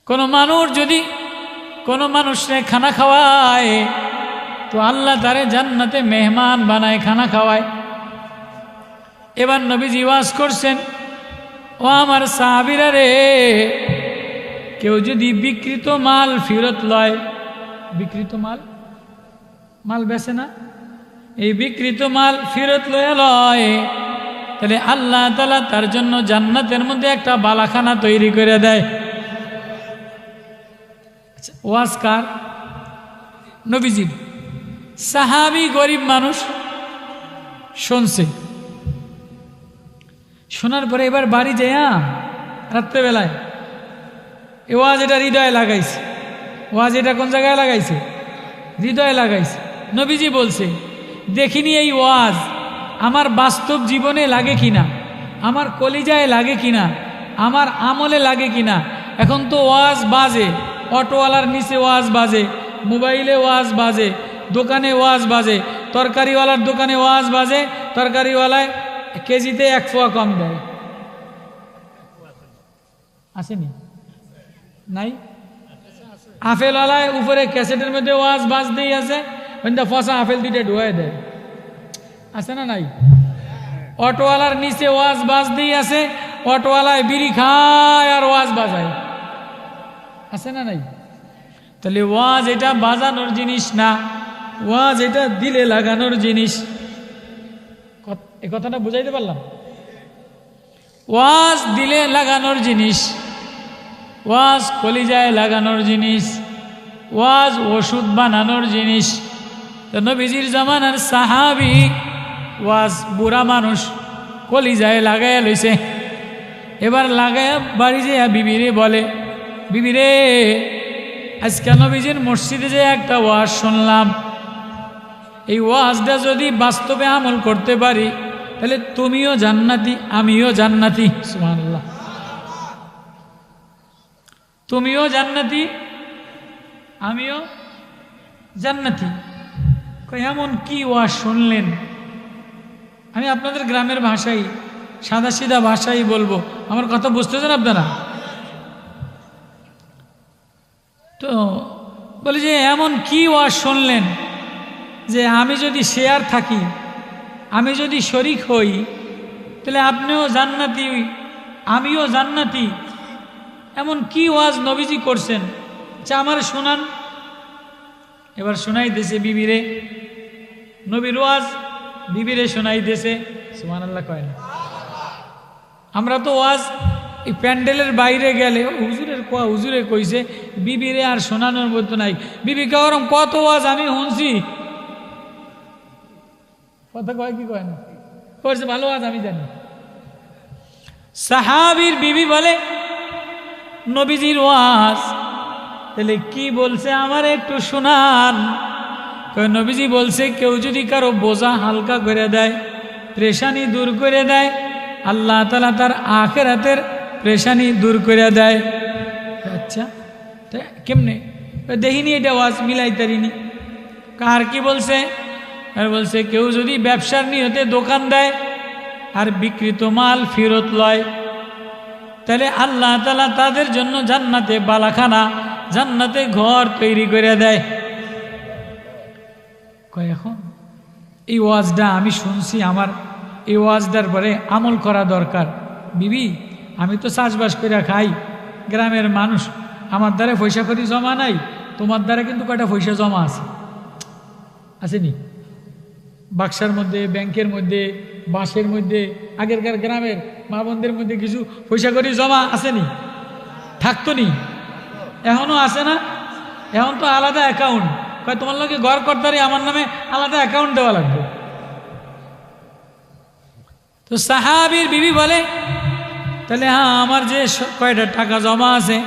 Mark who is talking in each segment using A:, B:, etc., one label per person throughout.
A: কোনো মানুষ যদি কোনো মানুষকে খানা খাওয়ায় তো আল্লাহ তারে জান্নাতে মেহমান বানায়, খানা খাওয়ায়। এবার নবীজি ওয়াজ করছেন, ও আমার সাহাবীরা রে, কেউ যদি বিকৃত মাল ফেরত লয়, বিকৃত মাল বেচে না, এই বিকৃত মাল ফেরত লয়, তাহলে আল্লাহ তাআলা তার জন্য জান্নাতের মধ্যে একটা বালাখানা তৈরি করে দেয়। ওয়াজ কার? নবীজি। সাহাবী গরিব মানুষ শুনছে, শোনার পরে এবার বাড়ি যায় রাত্রেবেলায় এ ওয়াজ এটা হৃদয়ে লাগাইছে। ওয়াজ এটা কোন জায়গায় লাগাইছে? হৃদয়ে লাগাইছে। নবীজি বলছে, দেখিনি এই ওয়াজ আমার বাস্তব জীবনে লাগে কিনা, আমার কলিজায় লাগে কিনা, আমার আমলে লাগে কিনা। এখন তো ওয়াজ বাজে, অটোওয়ালার নিচে ওয়াজ বাজে, মোবাইলে ওয়াজ বাজে, দোকানে ওয়াজ বাজে, তরকারিওয়ালার দোকানে ওয়াজ বাজে, তরকারিওয়ালায় কেজিতে 1 পোয়া কম দেয়। আসেনি? নাই? আপেলওয়ালায় উপরে ক্যাসেটের মধ্যে ওয়াজ বাজতেই আছে, ফসা আপেল 2টা ঢুয়াই দেয়। আছে না নাই? অটোওয়ালার নিচে ওয়াজ বাজতেই আছে, অটোওয়ালায় বিড়ি খায় আর ওয়াজ বাজায়। আছে না নাই? তাহলে ওয়াজ এটা বাজানোর জিনিস না, ওয়াজ এটা দিলে লাগানোর জিনিস। এই কথাটা বুঝাইতে পারলাম? ওয়াজ দিলে লাগানোর জিনিস, ওয়াজ কলিজায় লাগানোর জিনিস, ওয়াজ ওষুধ বানানোর জিনিস। তো নবীজির জামানার সাহাবী ওয়াজ বুড়া মানুষ কলিজায় লাগাইয়া লইছে। এবার লাগাইয়া বাড়ি যেয়া বিবিরে বলে, বিবিরে আজকে নবীজির মসজিদে যে একটা ওয়াজ শুনলাম, এই ওয়াজটা যদি বাস্তবে আমল করতে পারি তাহলে তুমিও জান্নাতি আমিও জান্নাতি। সুবহানাল্লাহ। তুমিও জান্নাতি আমিও জান্নাতি। এমন কি ওয়াজ শুনলেন? আমি আপনাদের গ্রামের ভাষায় সাদা সিধা ভাষাই বলবো, আমার কথা বুঝতেছেন আপনারা? তো বলি যে এমন কি ওয়াজ শুনলেন যে আমি যদি শেয়ার থাকি, আমি যদি শরীক হই, তাহলে আপনিও জান্নাতি আমিও জান্নাতি। এমন কি ওয়াজ নবীজি করছেন যা আমার শোনান। এবার শোনাইতেছে বিবিরে, নবীর ওয়াজ বিবিরে শোনাইতেছে। সুবহানাল্লাহ কয় না? আমরা তো ওয়াজ এই প্যান্ডেলের বাইরে গেলে হুজুরে কইছে, বিবিরে আর শোনানোর মতো নাই। বিবি কেরম কত ওয়াজ আমি শুনছি, কথা কয় কি কয় না, কইছে ভালো ওয়াজ আমি জানি। সাহাবীর বিবি বলে, নবীজির ওয়াজ তাহলে কি বলছে আমার একটু শোনান। নবীজি বলছে, কেউ যদি কারো বোঝা হালকা করে দেয়, পেরেশানি দূর করে দেয়, আল্লাহ তাআলা তার আখিরাতের পেরেশানি দূর করে দেয়। আচ্ছা কেমনে? দেখিনি এটা ওয়াজ মিলাইতারিনি। কার কি বলছে? আর বলছে, কেউ যদি ব্যবসার নিয়তে দোকান দেয় আর বিকৃত মাল ফেরত লয়, তাহলে আল্লাহ তাআলা তাদের জন্য জান্নাতে বালাখানা, জান্নাতে ঘর তৈরি করে দেয়। কয় এখন এই ওয়াজটা আমি শুনছি, আমার এই ওয়াজটার পরে আমল করা দরকার। বিবি আমি তো চাষবাস করে খাই, গ্রামের মানুষ, আমার দ্বারা পয়সা করি জমা নাই, তোমার দ্বারা কিন্তু কয়টা পয়সা জমা আছে, আসেনি? বাক্সার মধ্যে, ব্যাংকের মধ্যে, বাঁশের মধ্যে, আগেরকার গ্রামের মা বোনদের মধ্যে কিছু পয়সা করি জমা আসেনি? থাকতো নি? এখনো আছে না? এখন তো আলাদা অ্যাকাউন্ট। কয় তোমার লোকে ঘর করতারি, আমার নামে আলাদা অ্যাকাউন্ট দেওয়া লাগবে। তো সাহাবীর বিবি বলে, তাহলে হ্যাঁ আমার যে কয়টা টাকা জমা আছে,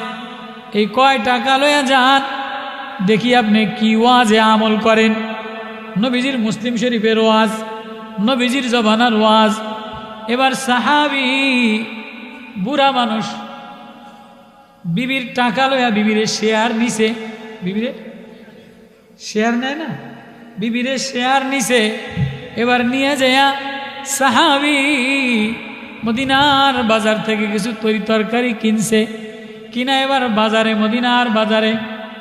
A: এই কয় টাকা লইয়া যান, দেখি আপনি কি ওয়াজে আমল করেন। নবীজির মুসলিম শরীফের ওয়াজ, নবীজির জবানার ওয়াজ। এবার সাহাবী বুড়া মানুষ বিবির টাকা লইয়া বিবিরে শেয়ার নিছে, বিবিরে শেয়ার নেয় না, বিবিরে শেয়ার নিছে। এবার নিয়ে যাইয়া সাহাবী মদিনার বাজার থেকে কিছু তরি তরকারি কিনছে, কিনা এবার বাজারে, মদিনার বাজারে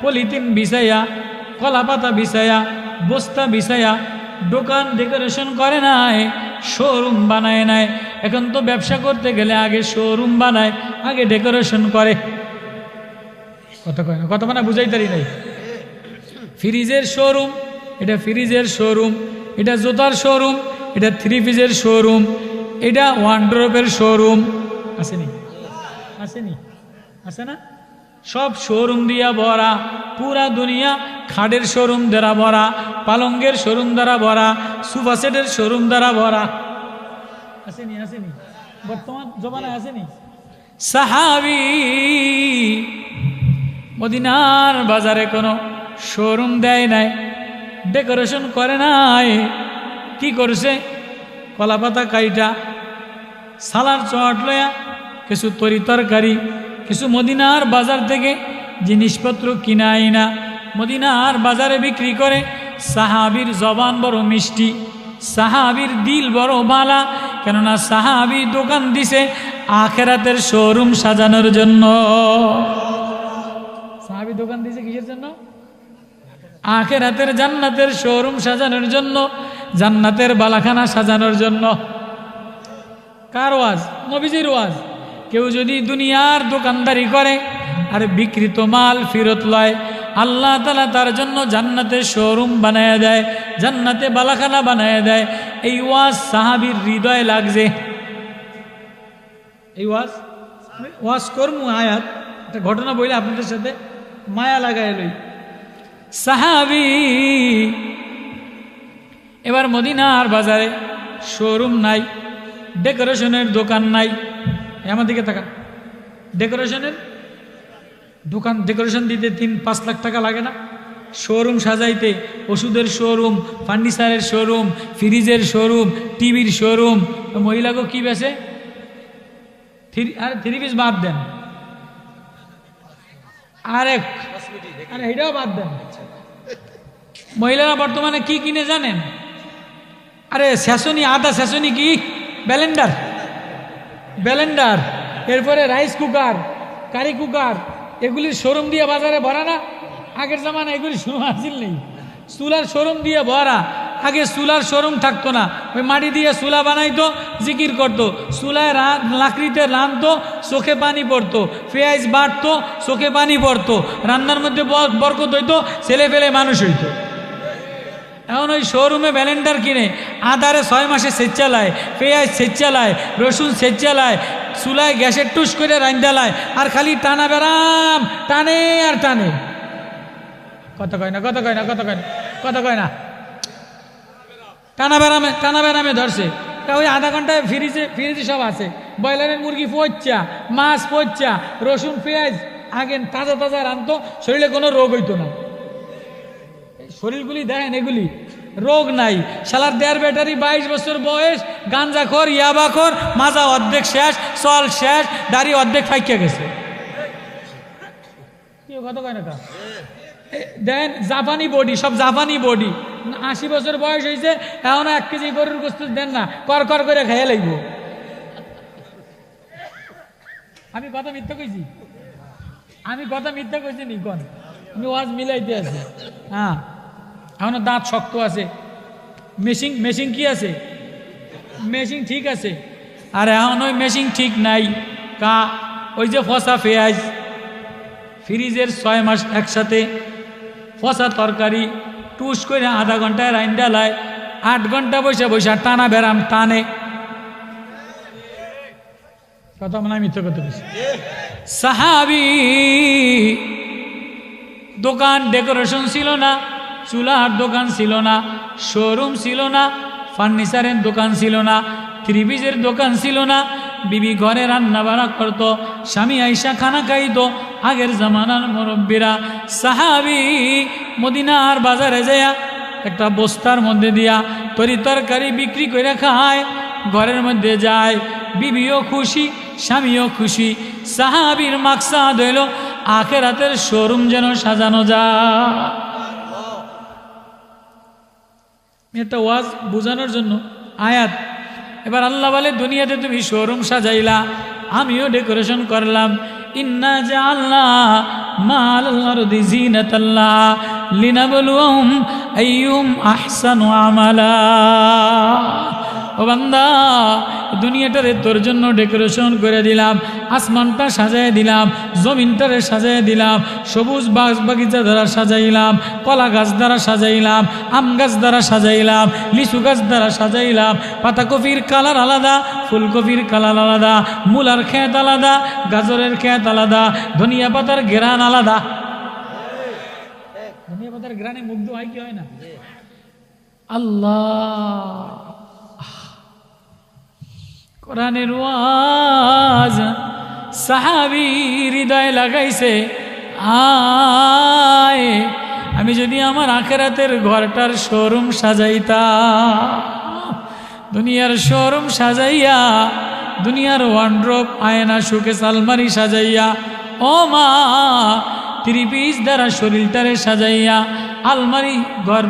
A: পলিথিন বিছাইয়া, কলা পাতা বিছাইয়া, বস্তা বিছাইয়া দোকান ডেকোরেশন করে নাই, শোরুম বানায় নাই। এখন তো ব্যবসা করতে গেলে আগে শোরুম বানায়, আগে ডেকোরেশন করে। কত কয় না, কত মানে বুঝাইতারি নাই। ফ্রিজের শোরুম, এটা ফ্রিজের শোরুম, এটা জুতার শোরুম, এটা থ্রি পিসের শোরুম, এটা ওয়ার্ডরোবের শোরুম। আসেনি? আসেনি? আছে না? সব শোরুম দিয়া ভরা, পুরা দুনিয়া খাটের শোরুম দ্বারা ভরা, পালঙ্গের শোরুম দ্বারা ভরা, সোফা সেটের শোরুম দ্বারা ভরা। আসেনি? আসেনি? বর্তমান জমানায় আসেনি? সাহাবী মদিনার বাজারে কোনো শোরুম দেয় নাই, ডেকোরেশন করে নাই। কি করছে? কলা পাতা কাইটা, সালার চট লয়া, কিছু তরি তরকারি, কিছু মদিনার বাজার থেকে জিনিসপত্র কিনা আইনা মদিনার বাজারে বিক্রি করে। সাহাবীর জবান বড় মিষ্টি, সাহাবীর দিল বড় বালা, কেননা সাহাবী দোকান দিছে আখেরাতের শোরুম সাজানোর জন্য। সাহাবী দোকান দিছে কিসের জন্য? আখেরাতের জান্নাতের শোরুম সাজানোর জন্য, জান্নাতের বালাখানা সাজানোর জন্য। কার ওয়াজ? নবীজির ওয়াজ। কেউ যদি দুনিয়ার দোকানদারি করে আর বিকৃত মাল ফেরত লয়, আল্লাহ তাআলা তার জন্য জান্নাতের শোরুম বানায় দেয়, জান্নাতে বালাখানা বানায় দেয়। এই ওয়াজ সাহাবীর হৃদয়ে লাগছে। এই ওয়াজ করমু আয়াত, একটা ঘটনা বলে আপনাদের সাথে মায়া লাগায় লই। সাহাবী এবার মদিনার বাজারে শোরুম নাই, ডেকোরেশনের দোকান নাই। আমার দিকে তাকান, ডেকোরেশনের দোকান, ডেকোরেশন দিতে 3-5 লাখ টাকা লাগে না? শোরুম সাজাইতে, ওষুধের শোরুম, ফার্নিচারের শোরুম, ফ্রিজের শোরুম, টিভির শোরুম। মহিলাকে কি বেছে? থ্রি পিস বাদ দেন, আরে এটাও বাদ দেন। মহিলারা বর্তমানে কি কিনে জানেন? আরে সেশনি, আদা সেশনি কি ব্লেন্ডার, এরপরে রাইস কুকার, কারি কুকার, এগুলির শোরুম দিয়ে বাজারে ভরা না? আগের জামানা এগুলি শুরু আসিল নেই, চুলার শোরুম দিয়ে ভরা। আগে চুলার শোরুম থাকতো না, ওই মাটি দিয়ে চুলা বানাইতো, জিকির করতো, চুলায় লাকড়িতে রাঁধতো, চোখে পানি পড়তো, পেঁয়াজ বাটতো, চোখে পানি পড়তো, রান্নার মধ্যে বরকত হইতো, ছেলে ফেলে মানুষ হইতো। এখন ওই শোরুমে ব্লেন্ডার কিনে আদারে 6 মাসে সেচ চালায়, পেঁয়াজ সেচ চালায়, রসুন সেচ চালায়, চুলায় গ্যাসের টুস করে রান্দালায়, আর খালি টানা বেরাম, টানে আর টানে। কত কয় না, কত কয় না, কত কয় না, কত কয় না, টানা বেরামে ধরছে। ওই আধা ঘন্টায় ফ্রিজে সব আছে, ব্রয়লারের মুরগি পচ্চা, মাছ পচ্চা, রসুন পেঁয়াজ আগে তাজা তাজা রাঁধতো, শরীরে কোনো রোগ হইতো না। শরীরগুলি দেখেন, এগুলি রোগ নাই। শালার 1.5 ব্যাটারি, 22 বছর বয়স, গাঞ্জাখোর, ইয়াবাখোর, মাজা অর্ধেক শেষ, চল শেষ, দাড়ি অর্ধেক ফাইকে গেছে। কত কয় না দেন, জাপানি বডি, সব জাপানি বডি। 80 বছর বয়স হয়েছে, এখন 1 কেজি গরুর গোস্ত দেন না, কর করে খেয়ে লাগব। আমি কথা মিথ্যা কইছি? আমি কথা মিথ্যা কইছি নি? কোন আমি ওয়াজ মিলাইতে আছি। হ্যাঁ, এখনো দাঁত শক্ত আছে। মেশিন কি আছে? মেশিন ঠিক আছে। আর এখন ওই মেশিন ঠিক নাই। ওই যে ফসা পেঁয়াজ, ফ্রিজের 6 মাস একসাথে, ফসা তরকারি টুস করে আধা ঘন্টায় রাইন্দা লায়, 8 ঘন্টা বসে টানা বেরাম টানে। কথা মানে মিথ্যা কথা বলছি? সাহাবী দোকান ডেকোরেশন ছিল না, চুলার দোকান ছিল না, শোরুম ছিল না, ফার্নিচারের দোকান ছিল না, থ্রি পিসের দোকান ছিল না। বিবি ঘরে রান্না বাড়া করতো, স্বামী আইসা খানা খাইতো। আগের জামানার মুরব্বীরা, সাহাবী মদিনার বাজারে যায়া একটা বস্তার মধ্যে দিয়া তরি তরকারি বিক্রি করে খায়, ঘরের মধ্যে যায়, বিবিও খুশি, স্বামীও খুশি। সাহাবীর মাকসাদ হইল আখিরাতের শোরুম যেন সাজানো যায়। একটা ওয়াজ বোঝানোর জন্য আয়াত। এবার আল্লাহ বলে, দুনিয়াতে তুমি শোরুম সাজাইলা, আমিও ডেকোরেশন করলাম। ইন্না জাআলনা মাল আরদি জিনাতাল্লাহ লিনাবলুহুম আইয়ুম আহসানু আমালা। ও বান্দা, দুনিয়াটারে তোর জন্য ডেকোরেশন করে দিলাম, আসমানটা সাজায় দিলাম, জমিনটারে সাজায় দিলাম, সবুজ বাগিচা দ্বারা সাজাইলাম, কলা গাছ দ্বারা সাজাইলাম, আম গাছ দ্বারা সাজাইলাম, লিচু গাছ দ্বারা সাজাইলাম। পাতাকপির কালার আলাদা, ফুলকপির কালার আলাদা, মূলার খেত আলাদা, গাজরের খেত আলাদা, ধনিয়া পাতার ঘেরান আলাদা। ধনিয়া পাতার ঘেরানে মুগ্ধ হয় কি হয় না? আল্লাহ, কোরআনের ওয়াজ সাহাবী হৃদয় লাগাইছে। আয়, আমি যদি আমার আখিরাতের ঘরটার শোরুম সাজাইতাম, দুনিয়ার শোরুম সাজাইয়া, দুনিয়ার ওয়ার্ড্রোব, আয়না, শোকেস, আলমারি সাজাইয়া, ও মা, 3 পিস দ্বারা শরীরটারে সাজাইয়া, আলমারি ঘর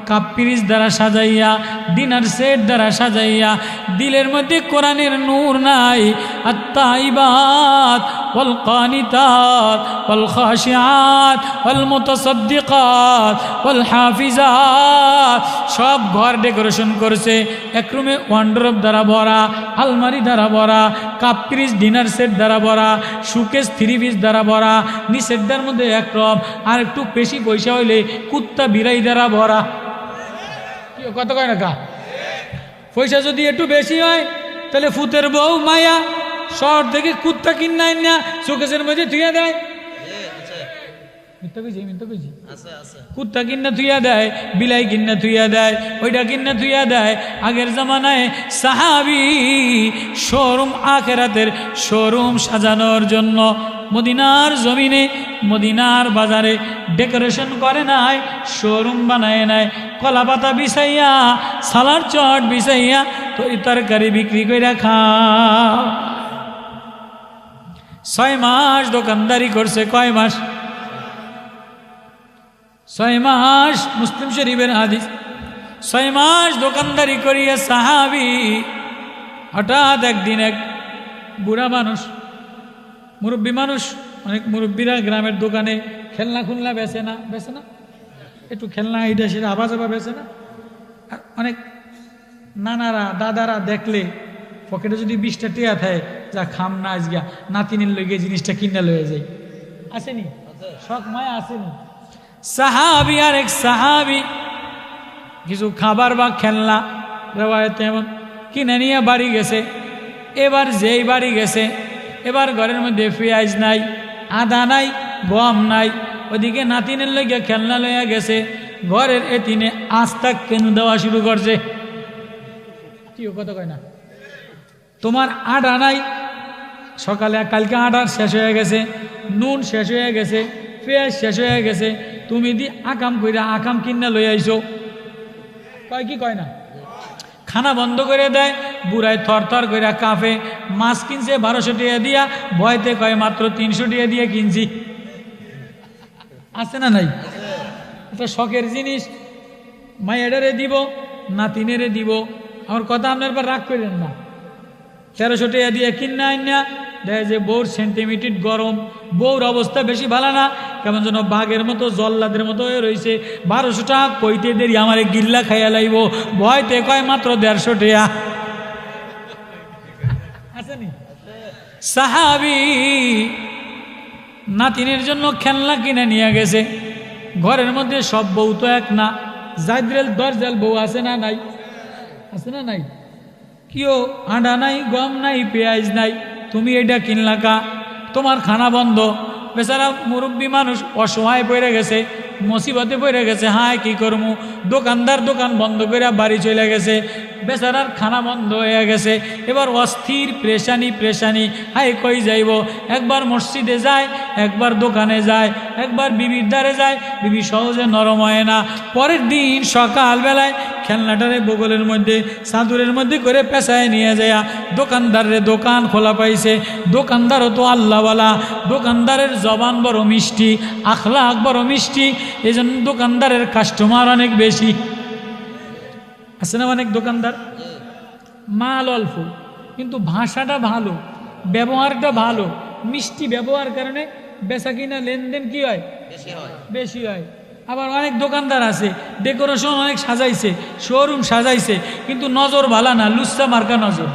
A: কাপ পিরিচ দ্বারা সাজাইয়া, ডিনার সেট দ্বারা সাজাইয়া, দিলের মধ্যে কোরআনের নূর নাই। আত-তাইবাত ওয়াল কানিতাত ওয়াল খাশিআত ওয়াল মুতাসাদ্দিকাত ওয়াল হাফিজাত, সব ঘর ডেকোরেশন করছে। এক রুমে ওয়ার্ড্রোব দ্বারা ভরা, আলমারি দ্বারা ভরা, কাপ পিরিচ ডিনার সেট দ্বারা ভরা, শোকেস 3 পিস দ্বারা ভরা, নিচেরটার মধ্যে একরকম, আর একটু বেশি পয়সা হইলে কুত্তা বিড়াই দ্বারা ভরা। কত কয় না কা? পয়সা যদি একটু বেশি হয় তাহলে ফুতের বউ মায়া শহর থেকে কুত্তা কিনা না শোকেসের মধ্যে ধুইয়া দেয়। কুত্তা কিনা ধুইয়া দেয়, বিলাই কিনা ধুইয়া দেয়, ওইটা কিনা ধুইয়া দেয়। আগের জামানায় সাহাবী শোরুম, আখিরাতের শোরুম সাজানোর জন্য মদিনার জমিনে, মদিনার বাজারে ডেকোরেশন করে নাই, শোরুম বানায় নাই। কলা পাতা বিছাইয়া, সালার চট বিছাইয়া তরকারি বিক্রি করে খা। 6 মাস দোকানদারি করছে। কয় মাস? 6 মাস। মুসলিম শরীফের হাদিস। 6 মাস দোকানদারি করিয়া সাহাবী হঠাৎ একদিন এক বুড়া মানুষ, মুরব্বী মানুষ, অনেক মুরব্বীরা গ্রামের দোকানে খেলনা খুলনা বেচে না, বেচে না, একটু খেলনা এটা সেটা আবার যাবা বেচে না। আর অনেক নানারা দাদারা দেখলে পকেটে যদি 20টা টিয়া থাকে, যা খাম না আজগা, নাতিনের লইগে জিনিসটা কিনা লয়ে যায়। আসেনি? শখ মায়া আসেনি? সাহাবী আর এক সাহাবী কিছু খাবার বা খেলনা রেওয়ায়তে এমন কিনে নিয়ে বাড়ি গেছে। এবার যেই বাড়ি গেছে, এবার ঘরের মধ্যে পেঁয়াজ নাই, আদা নাই, গম নাই। ওদিকে নাতিনের লইগে খেলনা লইয়া গেছে, ঘরের এতিনে আস্তা কেন দেওয়া শুরু করছে। কি কথা কয় না? তোমার আটা নাই, সকালে কালকে আটা শেষ হয়ে গেছে, নুন শেষ হয়ে গেছে, পেঁয়াজ শেষ হয়ে গেছে, তুমি দি আকাম কইরা আকাম কিনা লই আইছো। কয় কি কয় না? খানা বন্ধ করে দেয়। বুড়ায় থর থর করে কাঁপে। মাছ কিনছে 1200 টাকা দিয়া, ভয়তে কয় মাত্র 300 টাকা দিয়ে কিনছি। আছে না নাই? এটা শখের জিনিস। মায়েরারে দিব, নাতিনেরে দিব। আমার কথা আপনার পর রাগ করেন না। 1300 টাকা দিয়ে কিনা আইনা দেখে যে বউর সেন্টিমিটার গরম, বউর অবস্থা বেশি ভালো না, কেমন যেন বাঘের মতো জল্লাদের মতো হয়ে রয়েছে। 1200 টাকা কইতে দেরি, আমার গিল্লা খাইয়া লাইব, ভয়তে কয় মাত্র 150 টাকা। আসেনি? সাহাবী নাতিনের জন্য খেলনা কিনে নিয়ে গেছে। ঘরের মধ্যে সব বউ তো এক না, জাইদ্রেল দরজাল বউ আছে না নাই? আছে না নাই? কিও আটা নাই, গম নাই, পেঁয়াজ নাই, তুমি এটা কিনলা কা? তোমার খানা বন্ধ। বেচারা মুরব্বী মানুষ অসহায় পড়ে গেছে, মুসিবতে পড়ে গেছে। হায় কি করমু? দোকানদার দোকান বন্ধ করে বাড়ি চলে গেছে, বেচারার খানা বন্ধ হয়ে গেছে। এবার অস্থির, প্রেশানি প্রেশানি। হায় কই যাইব? একবার মসজিদে যায়, একবার দোকানে যায়, একবার বিবির দ্বারে যায়, বিবি সহজে নরম হয় না। পরের দিন সকালবেলায় খেলনাটারে বগলের মধ্যে, চাদরের মধ্যে করে পেঁচায় নিয়ে যায় দোকানদারের দোকান খোলা পাইছে। দোকানদারও তো আল্লাহওয়ালা, দোকানদারের জবান বড় মিষ্টি, আখলাক বড় মিষ্টি, এই জন্য দোকানদারের কাস্টমার অনেক বেশি। আছে না অনেক দোকানদার? মাল অল্প কিন্তু ভাষাটা ভালো, ব্যবহারটা ভালো, মিষ্টি ব্যবহার কারণে বেচা কিনা লেনদেন কি হয়, বেশি হয়। আবার অনেক দোকানদার আছে ডেকোরেশন অনেক সাজাইছে, শোরুম সাজাইছে, কিন্তু নজর ভালো না, লুচ্চা মার্কা নজর,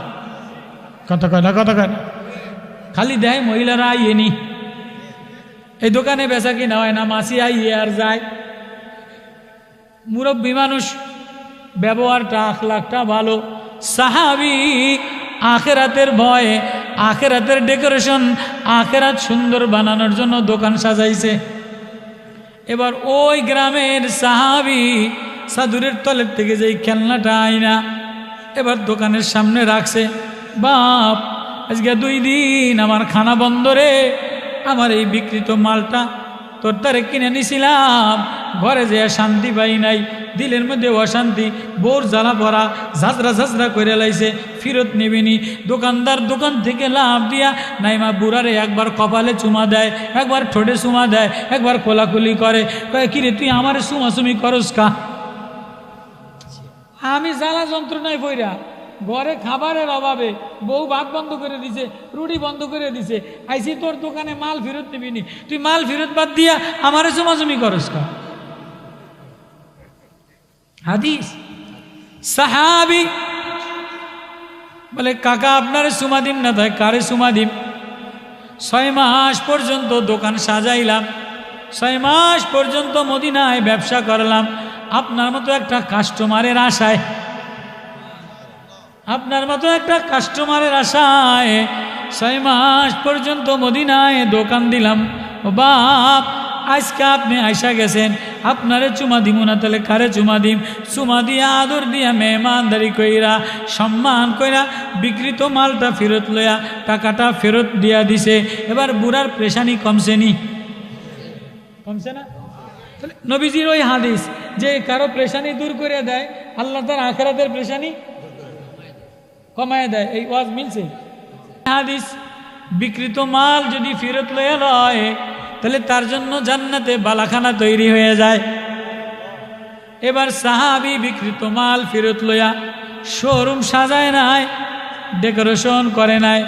A: কথা কয় না, কথা কয় না, খালি দেয় মহিলারা আইয়েনি, এই দোকানে বেচা কিনা হয় না, মাসি আইয়ে আর যায়। মুরব্বী মানুষ, ব্যবহারটা আখলাকটা ভালো। সাহাবী আখেরাতের ভয়ে, আখেরাতের ডেকোরেশন, আখেরাত সুন্দর বানানোর জন্য দোকান সাজাইছে। এবার ওই গ্রামের সাহাবী চাদরের তলের থেকে যেই খেলনাটা আইনা এবার দোকানের সামনে রাখছে। বাপ, আজকে 2 দিন আমার খানা বন্ধ রে, আমার এই বিকৃত মালটা তোর তারে কিনে নিছিলাম, ঘরে যে শান্তি পাই নাই, দিলের মধ্যে অশান্তি, বোর জ্বালা ভরা, ঝাঁঝরা ঝাঁঝরা করে লাইছে, ফেরত নেবেনি। দোকানদার দোকান থেকে লাভ দিয়া নাইমা বুড়ারে একবার কপালে চুমা দেয়, একবার ঠোঁটে চুমা দেয়, একবার কোলাকুলি করে, কয় কিরে তুই আমারে চুমাচুমি করস কা? আমি জ্বালা যন্ত্রণায় পইরা ঘরে খাবারের অভাবে বউ ভাত বন্ধ করে দিছে, রুটি বন্ধ করে দিছে, আইসি তোর দোকানে মাল ফেরত নিবিনি, তুই মাল ফেরত বাদ দিয়া আমারে চুমাচুমি করস কা? হাদিস। সাহাবী বলে কাকা আপনারে চুমা দিম না, তাই কারে চুমা দিম? 6 মাস পর্যন্ত দোকান সাজাইলাম, 6 মাস পর্যন্ত মদিনায় ব্যবসা করলাম আপনার মতো একটা কাস্টমারের আশায়, আপনার মতো একটা কাস্টমারের আশায় 6 মাস পর্যন্ত মদিনায় দোকান দিলাম। ও বাপ, আজকে আপনি আইসা গেছেন, আপনারে চুমা দিব না, তাহলে কারে চুমা দিম? চুমা দিয়া আদর দিয়া মেহমানদারি কইরা সম্মান কইরা বিকৃত মালটা ফেরত লইয়া টাকাটা ফেরত দিয়া দিছে। এবার বুড়ার পেশানি কমছে নি? কমছে না? তাহলে নবীজির ওই হাদিস যে কারো পেশানি দূর করে দেয়, আল্লাহ তার আখিরাতের পেশানি কমায় দেয়, এই ওয়াজ মিলছে? হাদিস, বিকৃত মাল যদি ফেরত লইয়া লয় তাহলে তার জন্য জান্নাতে বালাখানা তৈরি হয়ে যায়। এবার সাহাবী বিকৃত মাল ফেরত লইয়া শোরুম সাজায় নাই, ডেকোরেশন করে নাই।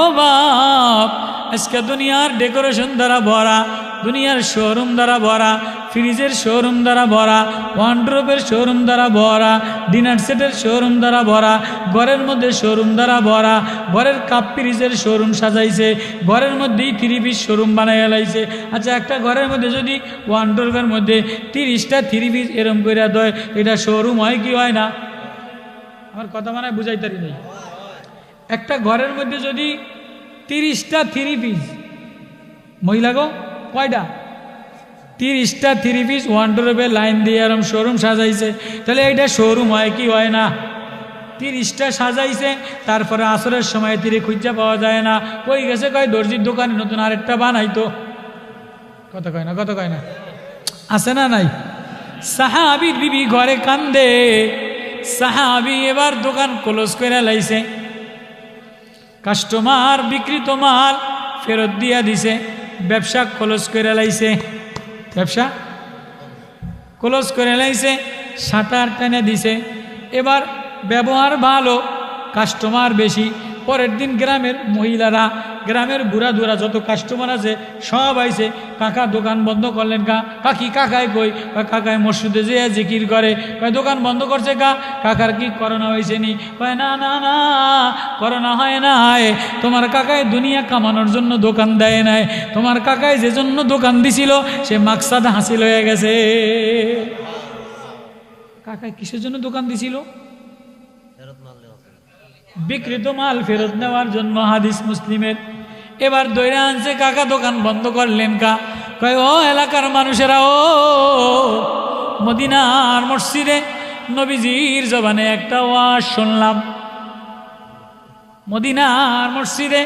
A: ও বাপ, আজকে দুনিয়ার ডেকোরেশন দ্বারা ভরা, দুনিয়ার শোরুম দ্বারা ভরা, ফ্রিজের শোরুম দ্বারা ভরা, ওয়ার্ড্রোবের শোরুম দ্বারা ভরা, ডিনার সেটের শোরুম দ্বারা ভরা, ঘরের মধ্যে শোরুম দ্বারা ভরা, ঘরের কাপ ফ্রিজের শোরুম সাজাইছে, ঘরের মধ্যেই 3 পিস শোরুম বানাইয়া লাইছে। আচ্ছা, একটা ঘরের মধ্যে যদি ওয়ার্ড্রোবের মধ্যে 30টা 3 পিস এরম করে দেয়, এটা শোরুম হয় কি হয় না? আমার কথা মানে বুঝাইতারি নেই। একটা ঘরের মধ্যে যদি 30টা 3 পিস, মহিলা গো কয়টা? 30টা 3 পিস ওয়ার্ড্রোবে লাইন দিয়ে এরম শোরুম সাজাইছে, তাহলে এইটা শোরুম হয় কি হয় না? 30টা সাজাইছে, তারপরে আসরের সময় 30 খুঁজা পাওয়া যায় না, কই গেছে? কয় দর্জির দোকানে নতুন আরেকটা বানাইতো। কথা কয় না, কথা কয় না, আছে না নাই? সাহাবীর বিবি ঘরে কান্দে, সাহাবী এবার দোকান ক্লোজ করে লাইছে, কাস্টমার বিকৃত মাল ফেরত দিয়া দিছে, ব্যবসা ক্লোজ করে লাইছে, ব্যবসা ক্লোজ করে লাইছে, শাটার টেনে দিছে। এবার ব্যবহার ভালো, কাস্টমার বেশি। পরের দিন গ্রামের মহিলারা, গ্রামের বুড়া দুরা যত কাস্টমার আছে সব আইছে, কাকা দোকান বন্ধ করলেন কা? কাকি কাকায় কই? কাকায় মসজিদে যে জিকির করে। কয় দোকান বন্ধ করছে কা? কাকার কি করোনা হয়েছে নি? কয় না না না, করোনা হয় নাই, তোমার কাকায় দুনিয়া কামানোর জন্য দোকান দেয় নাই, তোমার কাকায় যে জন্য দোকান দিছিল সে মাকসাদ হাসিল হয়ে গেছে। কাকায় কিসের জন্য দোকান দিছিল? বিকৃত মাল ফেরত নেওয়ার জন্য, হাদিস মুসলিমের। এবার দৈরা আনছে, কাকা দোকান বন্ধ করলেন কা? কয় ও এলাকার মানুষেরা, ও মদিনার মসজিদে নবীজির জবানে একটা ওয়াজ শুনলাম, মদিনার মসজিদে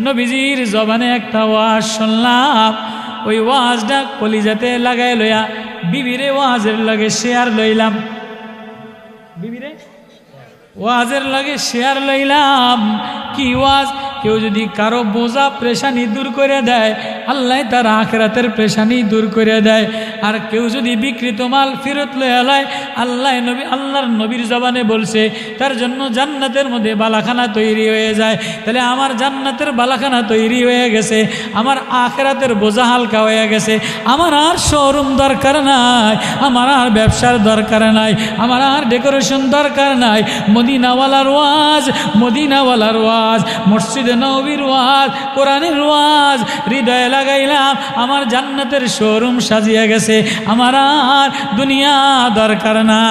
A: নবীজির জবানে একটা ওয়াজ শুনলাম, ওই ওয়াজটা কলিজাতে লাগাই লইয়া বিবিরে ওয়াজের লগে শেয়ার লইলাম, বিবিরে ওয়াজের লগে শেয়ার লইলাম। কি ওয়াজ? কেউ যদি কারো বোঝা পেরেশানি দূর করে দেয়, আল্লাহ তার আখিরাতের পেরেশানি দূর করে দেয়। আর কেউ যদি বিকৃত মাল ফেরত লয়ে আলায়, আল্লাহর নবীর জবানে বলছে তার জন্য জান্নাতের মধ্যে বালাখানা তৈরি হয়ে যায়। তাহলে আমার জান্নাতের বালাখানা তৈরি হয়ে গেছে, আমার আখিরাতের বোঝা হালকা হয়ে গেছে। আমার আর শোরুম দরকার নাই, আমার আর ব্যবসার দরকার নাই, আমার আর ডেকোরেশন দরকার নাই। মদিনাওয়ালার ওয়াজ, মদিনাওয়ালার ওয়াজ, মসজিদে নববীর ওয়াজ, কোরআনের ওয়াজ হৃদয়ে লাগাইলাম, আমার জান্নাতের শোরুম সাজিয়ে গেছে, আমার আর দুনিয়া দরকার না।